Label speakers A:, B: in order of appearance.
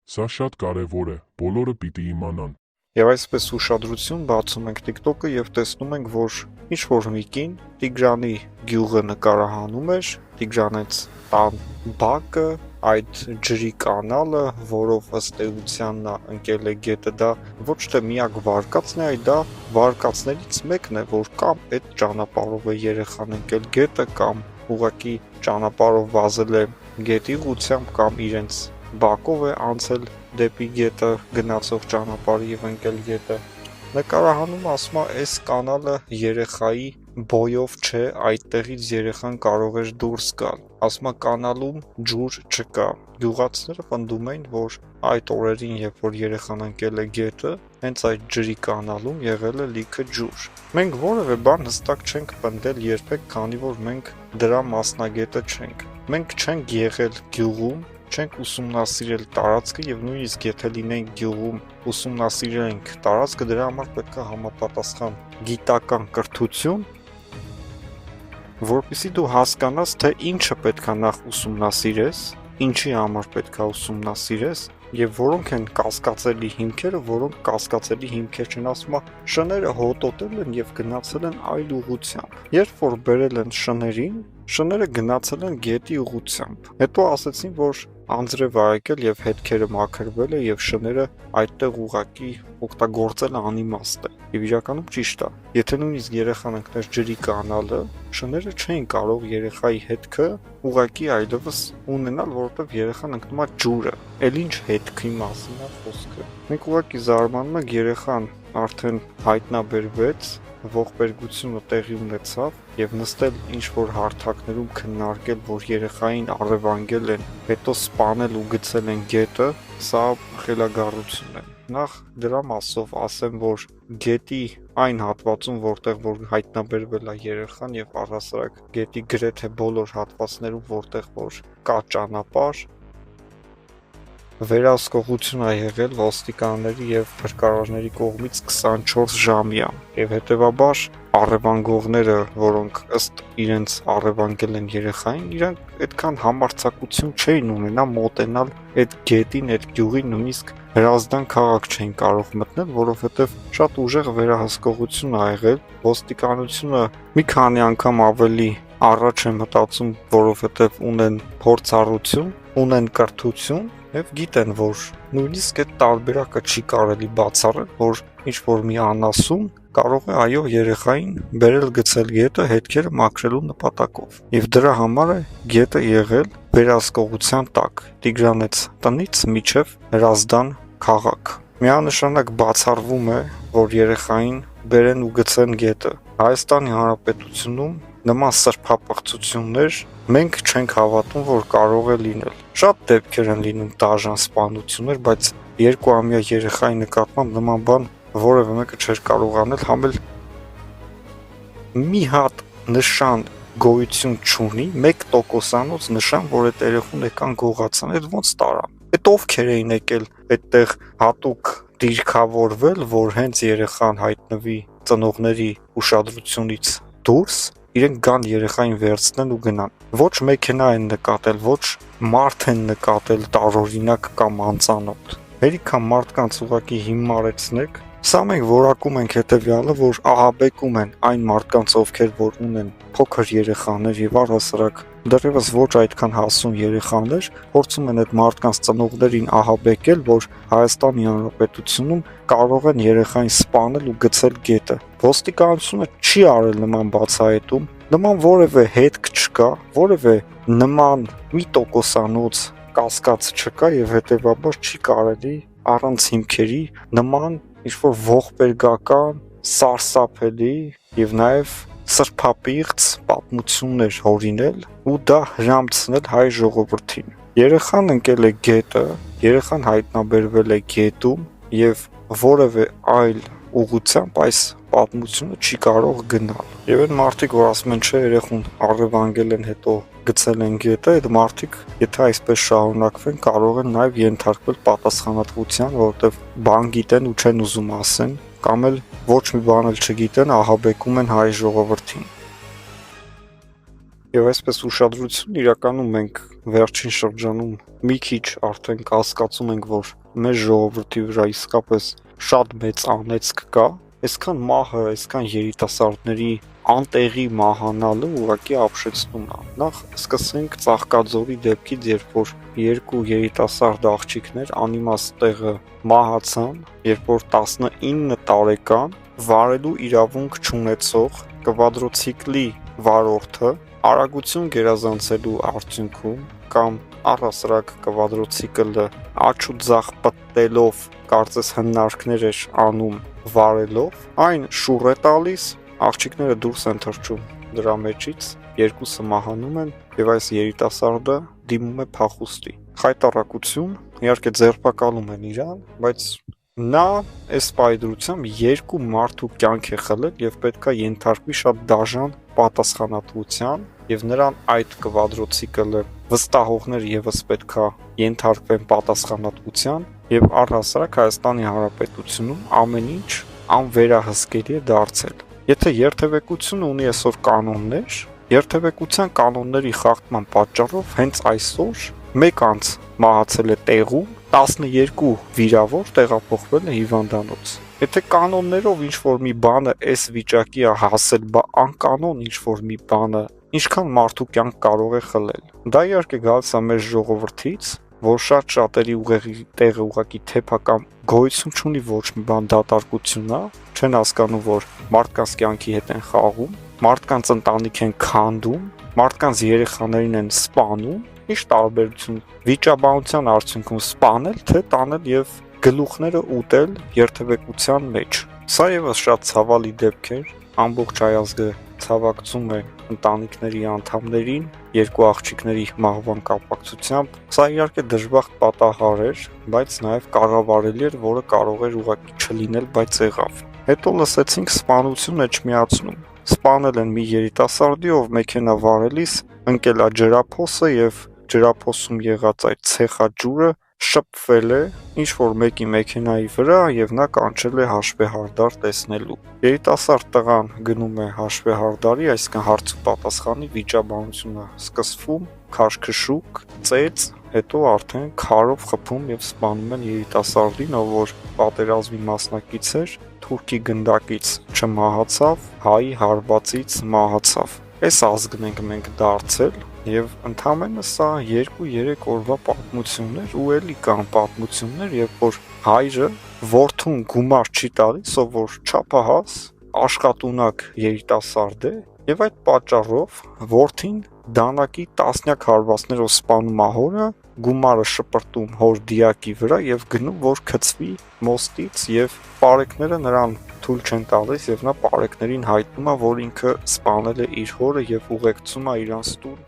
A: Սա շատ կարևոր է, բոլորը պիտի իմանան։
B: Եվ այսպես ուշադրություն բացում ենք TikTok-ը եւ տեսնում ենք, որ ինչ-որ մի կին Տիգրանի գյուղը նկարահանում էր, Տիգրանից տան բակը, այդ ջրի կանալը, որով ըստ էության նա ընկել է գետը, դա ոչ թե միակ վարկածն է, այլ դա վարկածներից մեկն է, որ կամ այդ ճանապարհով է երեխան ընկել գետը, կամ ուղղակի ճանապարհով վազել է գետի ուղությամբ, կամ իրենց բակով է անցել դեպի գետը գնացող ճանապարհը եւ ընկել գետը։ Նկարահանումը ասում է, այս կանալը երեխայի բոյով չէ, այդտեղից երեխան կարող էր դուրս գալ։ Ասում է, կանալում ջուր չկա։ Գյուղացիները պնդում էին, որ այդ օրերին, երբ որ երեխան ընկել է գետը, հենց այդ ջրի կանալում եղել է լիքը ջուր։ Մենք որևէ բան հստակ չենք պնդել երբեք, քանի որ մենք դրա մասնագետը չենք։ Մենք չենք եղել գյուղում, չենք ուսումնասիրել տարածքը եւ նույնիսկ եթե լինենք գյուղում ուսումնասիրենք տարածքը, դրա համար պետք է համապատասխան գիտական կրթություն, որպեսզի դու հասկանաս, թե ինչը պետք է նախ ուսումնասիրես, ինչի համար պետք է ուսումնասիրես եւ որոնք են կասկածելի հիմքերը, որոնք կասկածելի հիմքեր չեն։ Ասում է, շները հոտոտել են եւ գնացել են այլ ուղղությամբ։ Երբ որ բերել են շներին, շները գնացել են գետի ուղղությամբ։ Հետո ասեցին, որ անձրև ա եկել եւ հետքերը մաքրվել է եւ շները այդտեղ ուղակի օգտագործել անիմաստ է։ Եվ իրականում ճիշտ է։ Եթե նույնիսկ երեխան ընկներ ջրի կանալը, շները չէին կարող երեխայի հետքը ուղակի այլևս ունենալ, որովհետեւ երեխան ընկնում է ջուրը։ Էլ ինչ հետքի մասին է խոսքը։ Մենք ուղակի զարմանում ենք, երեխան արդեն հայտնաբերվեց, ողբերգությունը տեղի ունեցավ եւ նստել ինչ-որ հարթակներում քննարկել, որ երեխային առևանգել են, հետո սպանել ու գցել են գետը, սա խելագարություն է։ Նախ դրա մասով ասեմ, որ գետի այն հատվածում, որտեղ որ հայտնաբերվել է երեխան եւ առհասարակ գետի գրեթե բոլոր հատվածներում, որտեղ որ կա ճանապարհ, վերահսկողություն է եղել ոստիկանների եւ փրկարարների կողմից 24 ժամյա եւ հետեւաբար առևանգողները, որոնք ըստ իրենց առևանգել են երեխային, իրանք այդքան համարձակություն չէին ունենա մոտենալ այդ գետին, այդ գյուղին, նույնիսկ Հրազդան քաղաք չէին կարող մտնել, որովհետեւ շատ ուժեղ վերահսկողություն ա եղել, ոստիկանությունը մի քանի անգամ ավելի առաջ է մտածում, որովհետեւ ունեն փորձառություն, ունեն կրթություն եւ գիտեն, որ նույնիսկ այդ տարբերակը չի կարելի բացառել, որ ինչ-որ մի անասուն կարող է այո երեխային բերել գցել գետը հետքերը մաքրելու նպատակով։ Եվ դրա համար է գետը եղել վերահսկողության տակ, Տիգրանից տնից մինչև Հրազդան քաղաք։ Միանշանակ բացառվում է, որ երեխային բերեն ու գցեն գետը։ Հայաստանի Հանրապետությունում նման սրբապղծություններ մենք չենք հավատում, որ կարող է լինել։ Շատ դեպքեր են լինում դաժան սպանություններ, բայց 2-ամյա երեխայի նկատմամբ նման բան որևէ մեկը չէր կարող անել, համ էլ մի հատ նշան գոյություն չունի, 1%-անոց նշան, որ այդ երեխուն եկան գողացան, այդ ոնց տարան։ Այդ ովքեր էին եկել այդտեղ հատուկ դիրքավորվել, որ հենց երեխան հայտնվի ծնողների ուշադրությունից դուրս, իրենք գան երեխային վերցնեն ու գնան։ Ոչ մեքենա են նկատել, ոչ մարդ են նկատել տարօրինակ կամ անծանոթ։ Հերիքա մարդկանց ուղակի հիմարեցնեք։ Սա մենք որակում ենք հետևյալը, որ ահաբեկում են այն մարդկանց, ովքեր որ ունեն փոքր երեխաներ եւ առհասարակ դեռևս ոչ այդքան հասուն երեխաներ, փորձում են այդ մարդկանց ծնողներին ահաբեկել, որ Հայաստանի Հանրապետությունում կարող են երեխային սպանել ու գցել գետը։ Ոստիկանությունը չի արել նման բացահայտում, նման որևէ հետք չկա, որևէ նման մի տոկոսանոց կասկած չկա եւ հետեւաբար չի կարելի առանց հիմքերի նման ինչ-որ ողբերգական, սարսափելի եւ նաեւ սրբապիղծ պատմություններ հորինել ու դա հրամցնել հայ ժողովրդին։ Երեխան ընկել է գետը, երեխան հայտնաբերվել է գետում եւ որևէ այլ ուղղությամբ այս պատմությունը չի կարող գնալ։ Եվ այդ մարդիկ, որ ասում են, չէ, երեխուն առևանգել են, հետո գցել են գետը, այդ մարդիկ, եթե այսպես շարունակվեն, կարող են նաև ենթարկվել պատասխանատվության, որովհետև բան գիտեն ու չեն ուզում ասեն, կամ էլ ոչ մի բան էլ չգիտեն, ահաբեկում են հայ ժողովրդին։ Եվ այսպես ուշադրություն իրականում մենք վերջին շրջանում մի քիչ արդեն կասկածում ենք, որ մեր ժողովրդի վրա իսկապես շատ մեծ անեծք կա, այսքան մահը, այսքան երիտասարդների անտեղի մահանալը ուղղակի ապշեցնում է։ Նախ սկսենք Ծաղկաձորի դեպքից, երբ որ երկու երիտասարդ աղջիկներ անիմաստ տեղը մահացան, երբ որ 19 տարեկան վարելու իրավունք չունեցող կվադրոցիկլի վարորդը արագություն գերազանցելու արդյունքում կամ առհասարակ կվադրոցիկլը աջ ու ձախ պտտելով կարծես հնարքներ էր անում վարելով, այն շուռ է տալիս, աղջիկները դուրս են թռչում դրա մեջից, երկուսը մահանում են եւ այս երիտասարդը դիմում է փախուստի։ Խայտառակություն, իհարկե ձերբակալում են իրան, բայց նա այս պայդրությամբ երկու մարդու կյանք է խլել եւ պետքա ենթարկվի շատ դաժան պատասխանատվության եւ նրան այդ կվադրոցիկլը վստահողներ եւս պետքա ենթարկվեն պատասխանատվության եւ առհասարակ Հայաստանի Հանրապետությունում ամեն ինչ անվերահսկելի է դարձել։ Եթե երթևեկությունը ունի այսօր կանոններ, երթևեկության կանոնների խախտման պատճառով հենց այսօր մեկ անց մահացել է տեղում, 12 վիրավոր տեղափոխվել է հիվանդանոց։ Եթե կանոններով ինչ-որ մի բանը այս վիճակի է հասել, բա անկանոն ինչ-որ մի բանը ինչքան մարդու կյանք կարող է խլել։ Դա իհարկե գալիս է մեր ժողովրդից, որ շատ շատերի ուղեղի տեղը ուղղակի թեփական գոյություն չունի, ոչ մի բան դատարկությունն է, չեն հասկանում, որ մարդկանց կյանքի հետ են խաղում, մարդկանց ընտանիք են քանդում, մարդկանց երեխաներին են սպանում, ինչ տարբերություն վիճաբանության արդյունքում սպանել, թե տանել եւ գլուխները ուտել երթևեկության մեջ։ Սա եւս շատ ցավալի դեպք էր, ամբողջ հայազգը ցավակցում է ընտանիքների անդամներին, երկու աղջիկների մահվան կապակցությամբ։ Սա իհարկե դժբախտ պատահար էր, բայց նաեւ կառավարելի էր, որը կարող էր ուղղակի չլինել, բայց եղավ։ Հետո լսեցինք սպանություն է չմիացնում։ Սպանել են մի երիտասարդի, ով մեքենա վարելիս ընկել է ջրափոսը եւ ջրափոսում եղած այդ ցեխաջուրը շփվել է ինչ-որ մեկի մեքենայի վրա եւ նա կանչել է հաշվեհարդար տեսնելու։ Երիտասարդ տղան գնում է հաշվեհարդարի, այսինքն հարց ու պատասխանի վիճաբանությունը սկսվում, քաշքշուկ, ծեծ, հետո արդեն քարով խփում եւ սպանում են երիտասարդին, ով որ պատերազմի մասնակից էր, թուրքի գնդակից չմահացավ, հայի հարվածից մահացավ։ Այս ազգն ենք մենք դարձել եւ ընդհանրապես սա 2-3 օրվա պատմություններ ու էլի կան պատմություններ, երբ որ հայրը որդուն գումար չի տալիս, ով որ չափահաս աշխատունակ երիտասարդ է եւ այդ պատճառով որդին դանակի տասնյակ հարվածներով սպանում է հորը, գումարը շպրտում հոր դիակի վրա եւ գնում որ գցվի մոստից եւ պարեկները նրան թույլ չեն տալիս եւ նա պարեկներին հայտնում է որ ինքը սպանել է իր հորը եւ ուղեկցում է իրանց տուն